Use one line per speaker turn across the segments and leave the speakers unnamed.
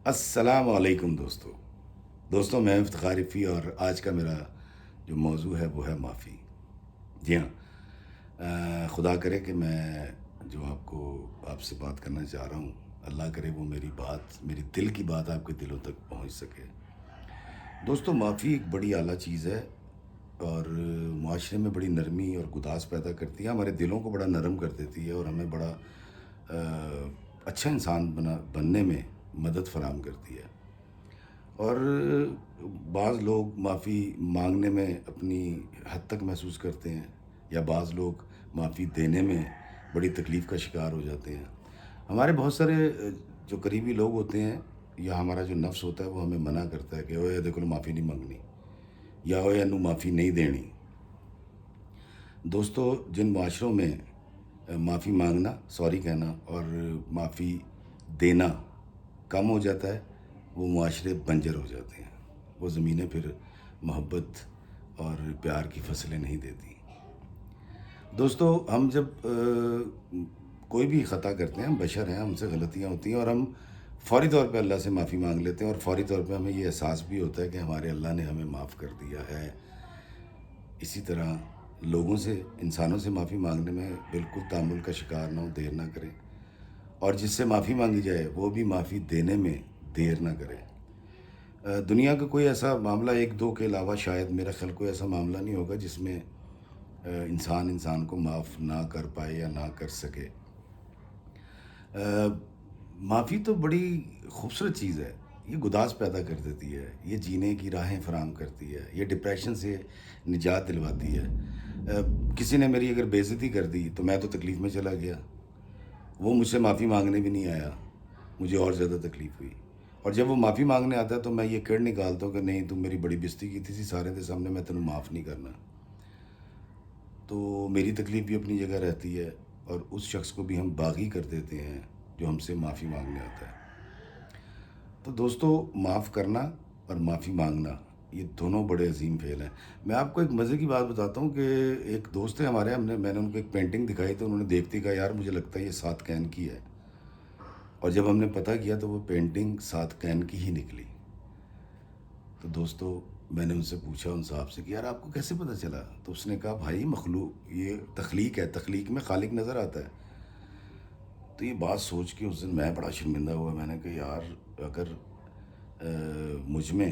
السلام علیکم دوستوں میں افتخار رفیع اور آج کا میرا جو موضوع ہے وہ ہے معافی. جی ہاں. خدا کرے کہ میں جو آپ سے بات کرنا چاہ رہا ہوں، اللہ کرے وہ میری دل کی بات آپ کے دلوں تک پہنچ سکے. دوستوں، معافی ایک بڑی اعلیٰ چیز ہے اور معاشرے میں بڑی نرمی اور گداز پیدا کرتی ہے. ہمارے دلوں کو بڑا نرم کر دیتی ہے اور ہمیں بڑا اچھا انسان بننے میں مدد فراہم کرتی ہے. اور بعض لوگ معافی مانگنے میں اپنی حد تک محسوس کرتے ہیں، یا بعض لوگ معافی دینے میں بڑی تکلیف کا شکار ہو جاتے ہیں. ہمارے بہت سارے جو قریبی لوگ ہوتے ہیں یا ہمارا جو نفس ہوتا ہے وہ ہمیں منع کرتا ہے کہ اوے دیکھو معافی نہیں مانگنی، یا اوے انو معافی نہیں دینی. دوستو، جن معاشروں میں معافی مانگنا، سوری کہنا اور معافی دینا کم ہو جاتا ہے، وہ معاشرے بنجر ہو جاتے ہیں. وہ زمینیں پھر محبت اور پیار کی فصلیں نہیں دیتی. دوستو، ہم جب کوئی بھی خطا کرتے ہیں، ہم بشر ہیں، ہم سے غلطیاں ہوتی ہیں اور ہم فوری طور پہ اللہ سے معافی مانگ لیتے ہیں اور فوری طور پہ ہمیں یہ احساس بھی ہوتا ہے کہ ہمارے اللہ نے ہمیں معاف کر دیا ہے. اسی طرح لوگوں سے، انسانوں سے معافی مانگنے میں بالکل تامل کا شکار نہ ہو، دیر نہ کریں. اور جس سے معافی مانگی جائے وہ بھی معافی دینے میں دیر نہ کرے. دنیا کا کوئی ایسا معاملہ، ایک دو کے علاوہ شاید میرا خیال کوئی ایسا معاملہ نہیں ہوگا جس میں انسان کو معاف نہ کر پائے یا نہ کر سکے. معافی تو بڑی خوبصورت چیز ہے. یہ گداز پیدا کر دیتی ہے، یہ جینے کی راہیں فراہم کرتی ہے، یہ ڈپریشن سے نجات دلواتی ہے. کسی نے میری اگر بے عزتی کر دی تو میں تو تکلیف میں چلا گیا، وہ مجھ سے معافی مانگنے بھی نہیں آیا، مجھے اور زیادہ تکلیف ہوئی. اور جب وہ معافی مانگنے آتا ہے تو میں یہ کڑ نکالتا ہوں کہ نہیں، تم میری بڑی بےزتی کی تھی سارے کے سامنے، میں تمہیں معاف نہیں کرنا. تو میری تکلیف بھی اپنی جگہ رہتی ہے اور اس شخص کو بھی ہم باغی کر دیتے ہیں جو ہم سے معافی مانگنے آتا ہے. تو دوستو، معاف کرنا اور معافی مانگنا یہ دونوں بڑے عظیم فعل ہیں. میں آپ کو ایک مزے کی بات بتاتا ہوں کہ ایک دوست ہے ہمارے، میں نے ان کو ایک پینٹنگ دکھائی تو انہوں نے دیکھتے کہا یار مجھے لگتا ہے یہ 7 کین کی ہے. اور جب ہم نے پتہ کیا تو وہ پینٹنگ 7 کین کی ہی نکلی. تو دوستو، میں نے ان سے پوچھا ان صاحب سے کہ یار آپ کو کیسے پتہ چلا؟ تو اس نے کہا بھائی مخلوق، یہ تخلیق ہے، تخلیق میں خالق نظر آتا ہے. تو یہ بات سوچ کے اس دن میں بڑا شرمندہ ہوا. میں نے کہا یار اگر مجھ میں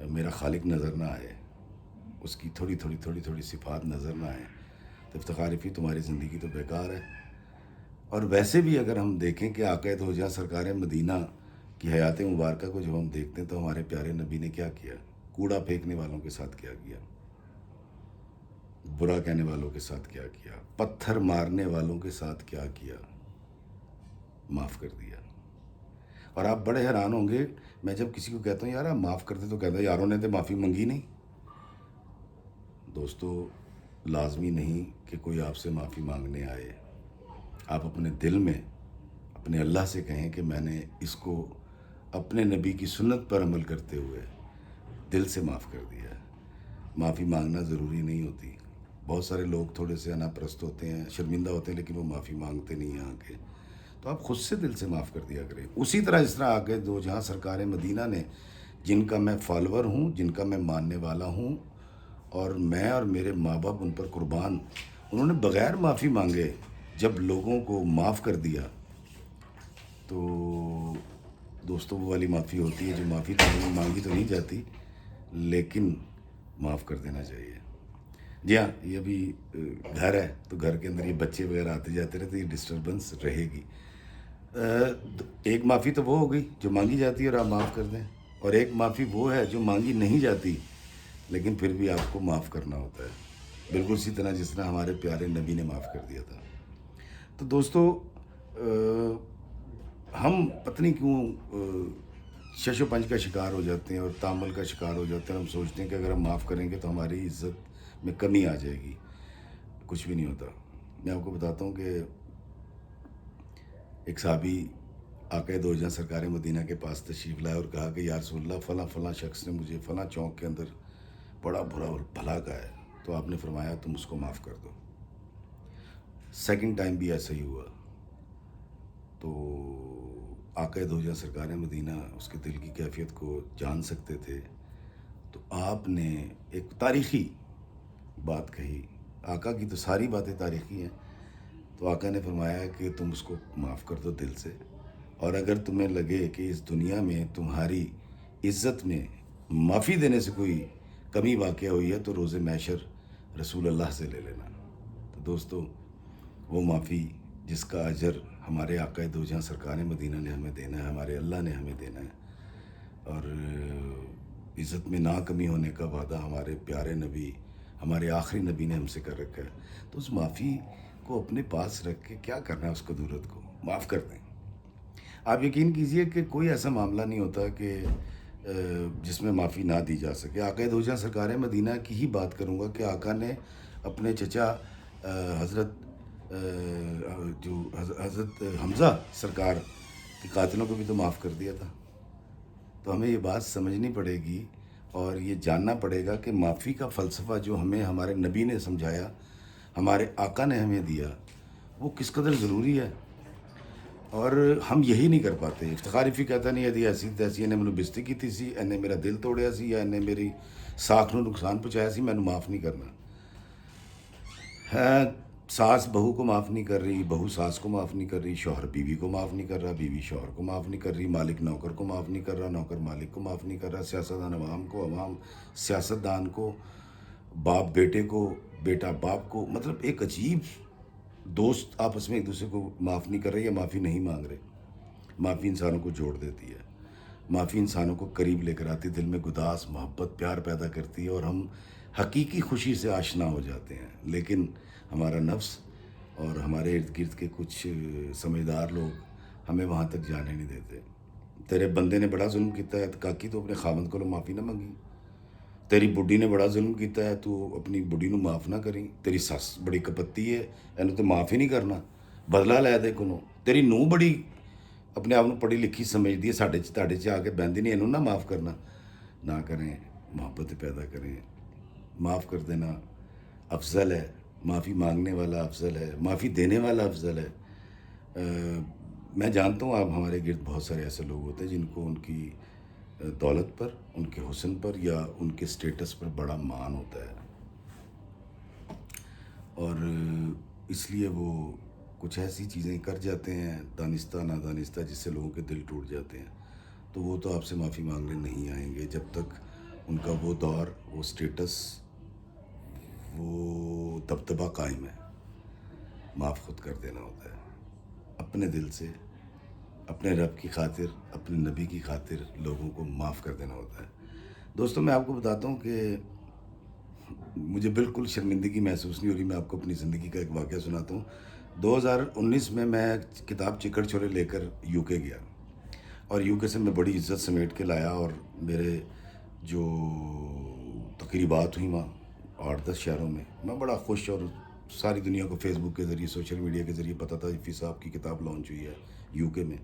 میرا خالق نظر نہ آئے، اس کی تھوڑی صفات نظر نہ آئے، تو افتخار رفیع تمہاری زندگی تو بیکار ہے. اور ویسے بھی اگر ہم دیکھیں کہ آقا دو جہاں سرکار مدینہ کی حیات مبارکہ کو جب ہم دیکھتے ہیں تو ہمارے پیارے نبی نے کیا کیا؟ کوڑا پھینکنے والوں کے ساتھ کیا کیا، برا کہنے والوں کے ساتھ کیا کیا، پتھر مارنے والوں کے ساتھ کیا کیا، معاف کر دیا. اور آپ بڑے حیران ہوں گے، میں جب کسی کو کہتا ہوں یار آپ معاف کرتے تو کہتا ہے یاروں نے تو معافی منگی نہیں. دوستو، لازمی نہیں کہ کوئی آپ سے معافی مانگنے آئے. آپ اپنے دل میں اپنے اللہ سے کہیں کہ میں نے اس کو اپنے نبی کی سنت پر عمل کرتے ہوئے دل سے معاف کر دیا ہے. معافی مانگنا ضروری نہیں ہوتی. بہت سارے لوگ تھوڑے سے انا پرست ہوتے ہیں، شرمندہ ہوتے ہیں، لیکن وہ معافی مانگتے نہیں ہیں آ کے. تو آپ خود سے دل سے معاف کر دیا کریں. اسی طرح جس طرح آگے دو جہاں سرکار مدینہ نے، جن کا میں فالور ہوں، جن کا میں ماننے والا ہوں، اور میں اور میرے ماں باپ ان پر قربان، انہوں نے بغیر معافی مانگے جب لوگوں کو معاف کر دیا. تو دوستوں، وہ والی معافی ہوتی ہے جو معافی تو مانگی تو نہیں جاتی لیکن معاف کر دینا چاہیے. جی ہاں، یہ ابھی گھر ہے تو گھر کے اندر یہ بچے وغیرہ آتے جاتے رہتے، یہ ڈسٹربنس رہے گی. ایک معافی تو وہ ہو گئی جو مانگی جاتی ہے اور آپ معاف کر دیں، اور ایک معافی وہ ہے جو مانگی نہیں جاتی لیکن پھر بھی آپ کو معاف کرنا ہوتا ہے. بالکل اسی طرح جس طرح ہمارے پیارے نبی نے معاف کر دیا تھا. تو دوستو، ہم پتہ نہیں کیوں شش و پنج کا شکار ہو جاتے ہیں اور تامل کا شکار ہو جاتے ہیں. ہم سوچتے ہیں کہ اگر ہم معاف کریں گے تو ہماری عزت میں کمی آ جائے گی. کچھ بھی نہیں ہوتا. میں آپ کو بتاتا ہوں کہ ایک صحابی آقا دو جہاں سرکار مدینہ کے پاس تشریف لائے اور کہا کہ یا رسول اللہ، فلاں فلاں شخص نے مجھے فلاں چوک کے اندر بڑا برا اور بھلا کہا ہے. تو آپ نے فرمایا تم اس کو معاف کر دو. سیکنڈ ٹائم بھی ایسا ہی ہوا. تو آقا دو جہاں سرکار مدینہ اس کے دل کی کیفیت کو جان سکتے تھے، تو آپ نے ایک تاریخی بات کہی. آقا کی تو ساری باتیں تاریخی ہیں. تو آقا نے فرمایا کہ تم اس کو معاف کر دو دل سے، اور اگر تمہیں لگے کہ اس دنیا میں تمہاری عزت میں معافی دینے سے کوئی کمی واقع ہوئی ہے تو روز محشر رسول اللہ سے لے لینا. تو دوستو، وہ معافی جس کا اجر ہمارے آقا دو جہاں سرکار مدینہ نے ہمیں دینا ہے، ہمارے اللہ نے ہمیں دینا ہے، اور عزت میں نا کمی ہونے کا وعدہ ہمارے پیارے نبی، ہمارے آخری نبی نے ہم سے کر رکھا ہے. تو اس معافی کو اپنے پاس رکھ کے کیا کرنا ہے، اس قدورت کو معاف کر دیں. آپ یقین کیجئے کہ کوئی ایسا معاملہ نہیں ہوتا کہ جس میں معافی نہ دی جا سکے. آقا دو جہاں سرکار مدینہ کی ہی بات کروں گا کہ آقا نے اپنے چچا حضرت حضرت حمزہ سرکار کے قاتلوں کو بھی تو معاف کر دیا تھا. تو ہمیں یہ بات سمجھنی پڑے گی اور یہ جاننا پڑے گا کہ معافی کا فلسفہ جو ہمیں ہمارے نبی نے سمجھایا، ہمارے آقا نے ہمیں دیا، وہ کس قدر ضروری ہے. اور ہم یہی نہیں کر پاتے. افتخار فی کہتا نہیں ہے ایسی تیسی انہیں مینوں بےزتی کیتی سی، انہیں میرا دل توڑیا سی، یا انہیں میری ساکھ نو نقصان پہنچایا سی، مینوں معاف نہیں کرنا. ہے ساس بہو کو معاف نہیں کر رہی، بہو ساس کو معاف نہیں کر رہی، شوہر بیوی کو معاف نہیں کر رہا، بیوی شوہر کو معاف نہیں کر رہی، مالک نوکر کو معاف نہیں کر رہا، نوکر مالک کو معاف نہیں کر رہا، سیاستدان عوام کو، عوام سیاستدان کو، باپ بیٹے کو، بیٹا باپ کو. مطلب ایک عجیب دوست آپس میں ایک دوسرے کو معاف نہیں کر رہے یا معافی نہیں مانگ رہے. معافی انسانوں کو جوڑ دیتی ہے، معافی انسانوں کو قریب لے کر آتی، دل میں گداس محبت پیار پیدا کرتی ہے، اور ہم حقیقی خوشی سے آشنا ہو جاتے ہیں. لیکن ہمارا نفس اور ہمارے ارد گرد کے کچھ سمجھدار لوگ ہمیں وہاں تک جانے نہیں دیتے. تیرے بندے نے بڑا ظلم کیتا ہے، کاکی تو اپنے خاوند کو معافی نہ منگی. تیری بڈھی نے بڑا ظلم کیتا ہے، تو اپنی بڈھی نو معاف نہ کریں. تیری سس بڑی کپتی ہے، اینو تو معاف ہی نہیں کرنا، بدلہ لے دے کنوں. تیری نو بڑی اپنے آپ کو پڑھی لکھی سمجھتی ہے، ساڈے چ آ کے بہندی نہیں، اینوں نہ معاف کرنا. نہ کریں، محبت پیدا کریں. معاف کر دینا افضل ہے، معافی مانگنے والا افضل ہے، معافی دینے والا افضل ہے. میں جانتا ہوں آپ ہمارے گرد بہت سارے ایسے لوگ ہوتے ہیں جن کو ان کی دولت پر، ان کے حسن پر یا ان کے سٹیٹس پر بڑا مان ہوتا ہے، اور اس لیے وہ کچھ ایسی چیزیں کر جاتے ہیں دانستہ نادانستہ جس سے لوگوں کے دل ٹوٹ جاتے ہیں. تو وہ تو آپ سے معافی مانگنے نہیں آئیں گے جب تک ان کا وہ دور، وہ سٹیٹس، وہ دبدبہ قائم ہے. معاف خود کر دینا ہوتا ہے، اپنے دل سے، اپنے رب کی خاطر، اپنے نبی کی خاطر لوگوں کو معاف کر دینا ہوتا ہے. دوستوں، میں آپ کو بتاتا ہوں کہ مجھے بالکل شرمندگی محسوس نہیں ہو رہی. میں آپ کو اپنی زندگی کا ایک واقعہ سناتا ہوں. 2019 میں کتاب چکر چھورے لے کر یو کے گیا، اور یو کے سے میں بڑی عزت سمیٹ کے لایا، اور میرے جو تقریبات ہوئیں وہاں 8-10 شہروں میں، میں بڑا خوش، اور ساری دنیا کو فیس بک کے ذریعے، سوشل میڈیا کے ذریعے پتہ تھا فی صاحب کی کتاب لانچ ہوئی ہے یو کے میں.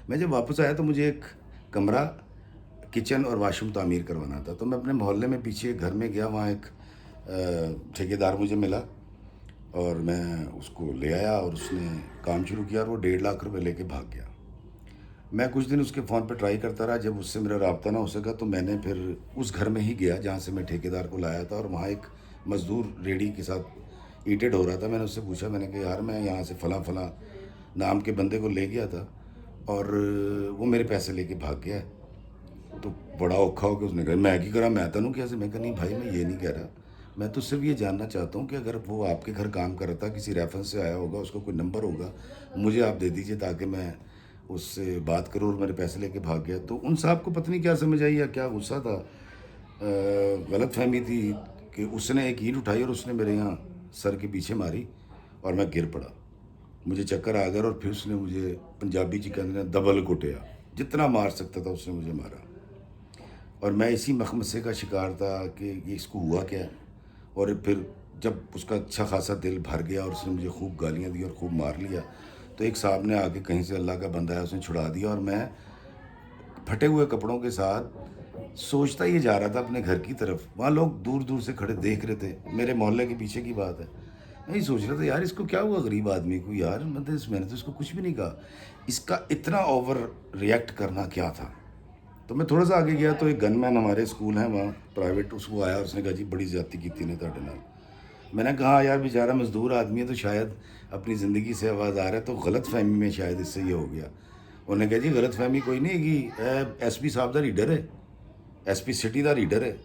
میں جب واپس آیا تو مجھے ایک کمرہ، کچن اور واش روم تعمیر کروانا تھا. تو میں اپنے محلے میں پیچھے ایک گھر میں گیا، وہاں ایک ٹھیکیدار مجھے ملا، اور میں اس کو لے آیا، اور اس نے کام شروع کیا، اور وہ 1.5 لاکھ روپے لے کے بھاگ گیا. میں کچھ دن اس کے فون پہ ٹرائی کرتا رہا. جب اس سے میرا رابطہ نہ ہو سکا تو میں نے پھر اس گھر میں ہی گیا جہاں سے میں ٹھیکیدار کو لایا تھا، اور وہاں ایک مزدور ریڈی کے ساتھ ایٹڈ ہو رہا تھا. میں نے اس سے پوچھا، میں نے کہا یار میں یہاں سے فلاں فلاں نام کے بندے کو لے گیا تھا اور وہ میرے پیسے لے کے بھاگ گیا ہے. تو بڑا اوکھا ہو کے اس نے کہا میں کی کرا، میں تینوں کیسے. میں کہا نہیں بھائی، میں یہ نہیں کہہ رہا، میں تو صرف یہ جاننا چاہتا ہوں کہ اگر وہ آپ کے گھر کام کر رہا تھا، کسی ریفرنس سے آیا ہوگا، اس کو کوئی نمبر ہوگا، مجھے آپ دے دیجئے تاکہ میں اس سے بات کروں. اور میرے پیسے لے کے بھاگ گیا. تو ان صاحب کو پتہ نہیں کیا سمجھ آئی یا کیا غصہ تھا، غلط فہمی تھی کہ اس نے ایک اینٹ اٹھائی اور اس نے میرے یہاں سر کے پیچھے ماری اور میں گر پڑا. مجھے چکر آ گیا، اور پھر اس نے مجھے پنجابی چی کہتے ہیں دبل کوٹیا، جتنا مار سکتا تھا اس نے مجھے مارا. اور میں اسی مخمصے کا شکار تھا کہ یہ اس کو ہوا کیا ہے. اور پھر جب اس کا اچھا خاصا دل بھر گیا اور اس نے مجھے خوب گالیاں دی اور خوب مار لیا، تو ایک صاحب نے آ کے کہیں سے، اللہ کا بندہ ہے، اس نے چھڑا دیا. اور میں پھٹے ہوئے کپڑوں کے ساتھ سوچتا یہ جا رہا تھا اپنے گھر کی طرف. وہاں لوگ دور دور سے کھڑے دیکھ رہے تھے، میرے محلے کے پیچھے کی بات ہے. میں یہ سوچ رہا تھا یار اس کو کیا ہوا غریب آدمی کو یار، مطلب میں نے تو اس کو کچھ بھی نہیں کہا، اس کا اتنا اوور ریئیکٹ کرنا کیا تھا؟ تو میں تھوڑا سا آگے گیا تو ایک گن مین ہمارے اسکول ہیں وہاں پرائیویٹ، اس کو آیا، اس نے کہا جی بڑی زیادتی کی نے تھوڑے نال۔ میں نے کہا یار بیچارہ مزدور آدمی ہے تو شاید اپنی زندگی سے آواز آ رہا ہے، تو غلط فہمی میں شاید اس سے یہ ہو گیا۔ انہوں نے کہا جی غلط فہمی کوئی نہیں ہے کہ ایس پی صاحب دا لیڈر ہے، S P city the leader ہے۔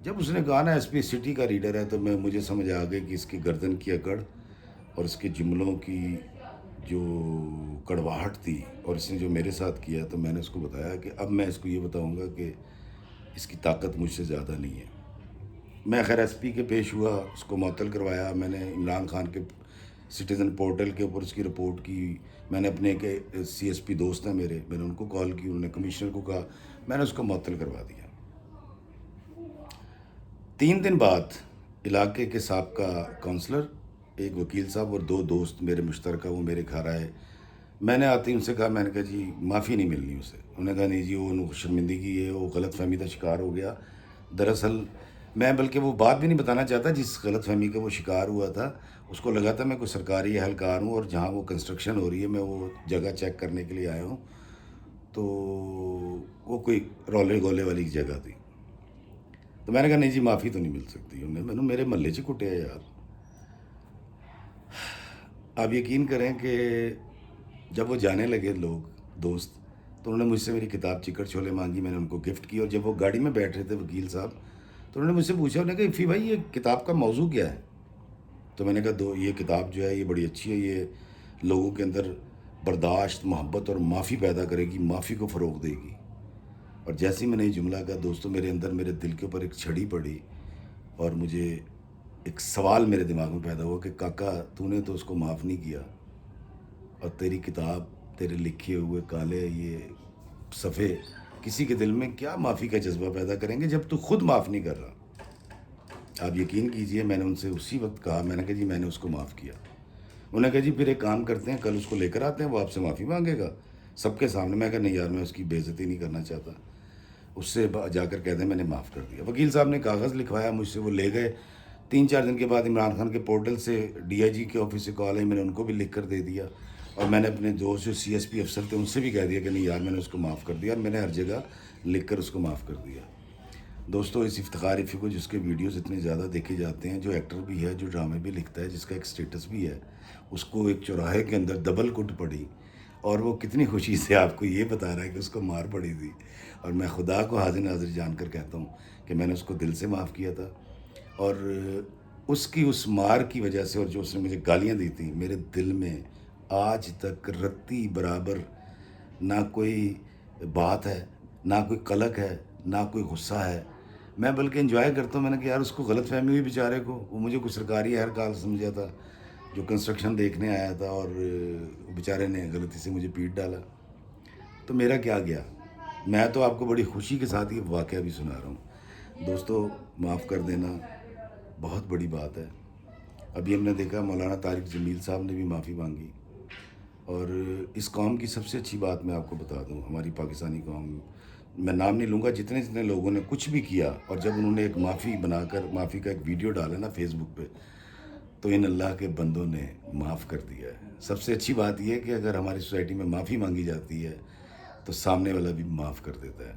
جب اس نے کہا نا ایس پی سٹی کا لیڈر ہے تو مجھے سمجھ آ گئی کہ اس کی گردن کی اکڑ اور اس کے جملوں کی جو کڑواہٹ تھی، اور اس نے جو میرے ساتھ کیا، تو میں نے اس کو بتایا کہ اب میں اس کو یہ بتاؤں گا کہ اس کی طاقت مجھ سے زیادہ نہیں ہے۔ میں خیر ایس پی کے پیش ہوا، اس کو معطل کروایا، میں نے عمران خان کے سٹیزن پورٹل کے اوپر اس کی رپورٹ کی، میں نے اپنے کے سی ایس پی دوست ہیں میرے، میں نے ان کو کال کی، انہوں نے کمشنر کو کہا، میں نے اس کو معطل کروا دیا۔ 3 دن بعد علاقے کے سابقہ کونسلر، ایک وکیل صاحب اور 2 دوست میرے مشترکہ، وہ میرے گھر آئے۔ میں نے آتے ہی ان سے کہا، میں نے کہا جی معافی نہیں ملنی اسے۔ انہوں نے کہا نہیں جی وہ شرمندگی ہے، وہ غلط فہمی کا شکار ہو گیا۔ دراصل میں بلکہ وہ بات بھی نہیں بتانا چاہتا جس غلط فہمی کا وہ شکار ہوا تھا۔ اس کو لگا تھا میں کوئی سرکاری اہلکار ہوں اور جہاں وہ کنسٹرکشن ہو رہی ہے میں وہ جگہ چیک کرنے کے لیے آیا ہوں، تو وہ کوئی رولے گولے والی جگہ تھی۔ تو میں نے کہا نہیں جی معافی تو نہیں مل سکتی۔ انہوں نے میرے محلے سے کٹیا یار۔ آپ یقین کریں کہ جب وہ جانے لگے لوگ دوست، تو انہوں نے مجھ سے میری کتاب چکر چھولے مانگی، میں نے ان کو گفٹ کی، اور جب وہ گاڑی میں بیٹھ رہے تھے وکیل صاحب، تو انہوں نے مجھ سے پوچھا، انہوں نے کہا افی بھائی یہ کتاب کا موضوع کیا ہے؟ تو میں نے کہا یہ کتاب جو ہے یہ بڑی اچھی ہے، یہ لوگوں کے اندر برداشت، محبت اور معافی پیدا کرے گی، معافی کو فروغ دے گی۔ اور جیسے ہی میں نے یہ جملہ کہا دوستوں، میرے اندر میرے دل کے اوپر ایک چھڑی پڑی، اور مجھے ایک سوال میرے دماغ میں پیدا ہوا کہ کاکا تو نے تو اس کو معاف نہیں کیا، اور تیری کتاب، تیرے لکھے ہوئے کالے یہ صفحے کسی کے دل میں کیا معافی کا جذبہ پیدا کریں گے جب تو خود معاف نہیں کر رہا؟ آپ یقین کیجئے میں نے ان سے اسی وقت کہا، میں نے کہا جی میں نے اس کو معاف کیا۔ انہوں نے کہا جی پھر ایک کام کرتے ہیں، کل اس کو لے کر آتے ہیں، وہ آپ سے معافی مانگے گا سب کے سامنے۔ میں کہا نہیں یار میں اس کی بے عزتی نہیں کرنا چاہتا، اس سے جا کر کہہ دیں میں نے معاف کر دیا۔ وکیل صاحب نے کاغذ لکھوایا مجھ سے، وہ لے گئے۔ 3-4 دن کے بعد عمران خان کے پورٹل سے ڈی آئی جی کے آفس سے کال آئی، میں نے ان کو بھی لکھ کر دے دیا، اور میں نے اپنے دوست جو سی ایس پی افسر تھے ان سے بھی کہہ دیا کہ نہیں یار میں نے اس کو معاف کر دیا، اور میں نے ہر جگہ لکھ کر اس کو معاف کر دیا۔ دوستو اس افتخار افی کو، جس کے ویڈیوز اتنے زیادہ دیکھے جاتے ہیں، جو ایکٹر بھی ہے، جو ڈرامے بھی لکھتا ہے، جس کا ایک سٹیٹس بھی ہے، اس کو ایک چوراہے کے اندر دبل کٹ پڑی، اور وہ کتنی خوشی سے آپ کو یہ بتا رہا ہے کہ اس کو مار پڑی تھی، اور میں خدا کو حاضر ناظر جان کر کہتا ہوں کہ میں نے اس کو دل سے معاف کیا تھا۔ اور اس کی اس مار کی وجہ سے، اور جو اس نے مجھے گالیاں دی تھیں، میرے دل میں آج تک رتی برابر نہ کوئی بات ہے، نہ کوئی قلق ہے، نہ کوئی غصہ ہے۔ میں بلکہ انجوائے کرتا ہوں۔ میں نے کہا یار اس کو غلط فہمی ہوئی بیچارے کو، وہ مجھے کوئی سرکاری اہلکار سمجھا تھا جو کنسٹرکشن دیکھنے آیا تھا، اور بیچارے نے غلطی سے مجھے پیٹ ڈالا، تو میرا کیا گیا؟ میں تو آپ کو بڑی خوشی کے ساتھ یہ واقعہ بھی سنا رہا ہوں۔ دوستو معاف کر دینا بہت بڑی بات ہے۔ ابھی ہم نے دیکھا مولانا طارق جمیل صاحب نے بھی معافی مانگی، اور اس قوم کی سب سے اچھی بات میں آپ کو بتا دوں، ہماری پاکستانی قوم، میں نام نہیں لوں گا، جتنے لوگوں نے کچھ بھی کیا، اور جب انہوں نے ایک معافی بنا کر معافی کا ایک ویڈیو ڈالا نا فیس بک پہ، تو ان اللہ کے بندوں نے معاف کر دیا ہے۔ سب سے اچھی بات یہ ہے کہ اگر ہماری سوسائٹی میں معافی مانگی جاتی ہے تو سامنے والا بھی معاف کر دیتا ہے۔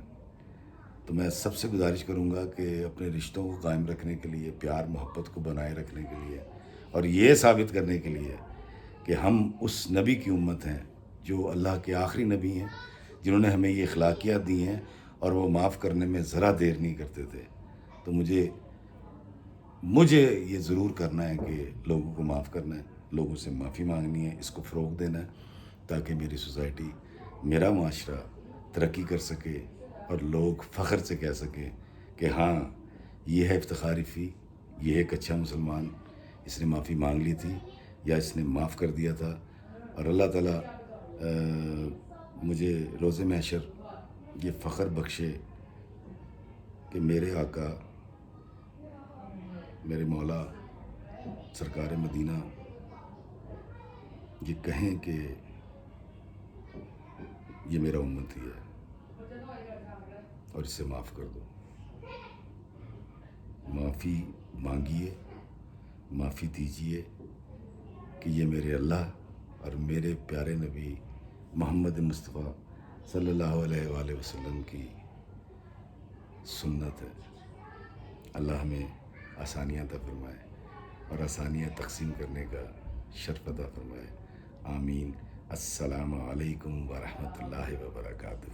تو میں سب سے گزارش کروں گا کہ اپنے رشتوں کو قائم رکھنے کے لیے، پیار محبت کو بنائے رکھنے کے لیے، اور یہ ثابت کرنے کے لیے کہ ہم اس نبی کی امت ہیں جو اللہ کے آخری نبی ہیں، جنہوں نے ہمیں یہ اخلاقیات دی ہیں، اور وہ معاف کرنے میں ذرا دیر نہیں کرتے تھے، تو مجھے یہ ضرور کرنا ہے کہ لوگوں کو معاف کرنا ہے، لوگوں سے معافی مانگنی ہے، اس کو فروغ دینا ہے، تاکہ میری سوسائٹی، میرا معاشرہ ترقی کر سکے، اور لوگ فخر سے کہہ سکیں کہ ہاں یہ ہے افتخار افی، یہ ایک اچھا مسلمان، اس نے معافی مانگ لی تھی، یا اس نے معاف کر دیا تھا۔ اور اللہ تعالیٰ مجھے روز محشر یہ فخر بخشے کہ میرے آقا، میرے مولا سرکار مدینہ یہ کہیں کہ یہ میرا امتی ہے اور اسے معاف کر دو۔ معافی مانگیے، معافی دیجیے کہ یہ میرے اللہ اور میرے پیارے نبی محمد مصطفیٰ صلی اللہ علیہ وآلہ وسلم کی سنت ہے۔ اللہ ہمیں آسانیاں عطا فرمائے اور آسانیاں تقسیم کرنے کا شرف عطا فرمائے۔ آمین۔ السلام علیکم ورحمۃ اللہ وبرکاتہ۔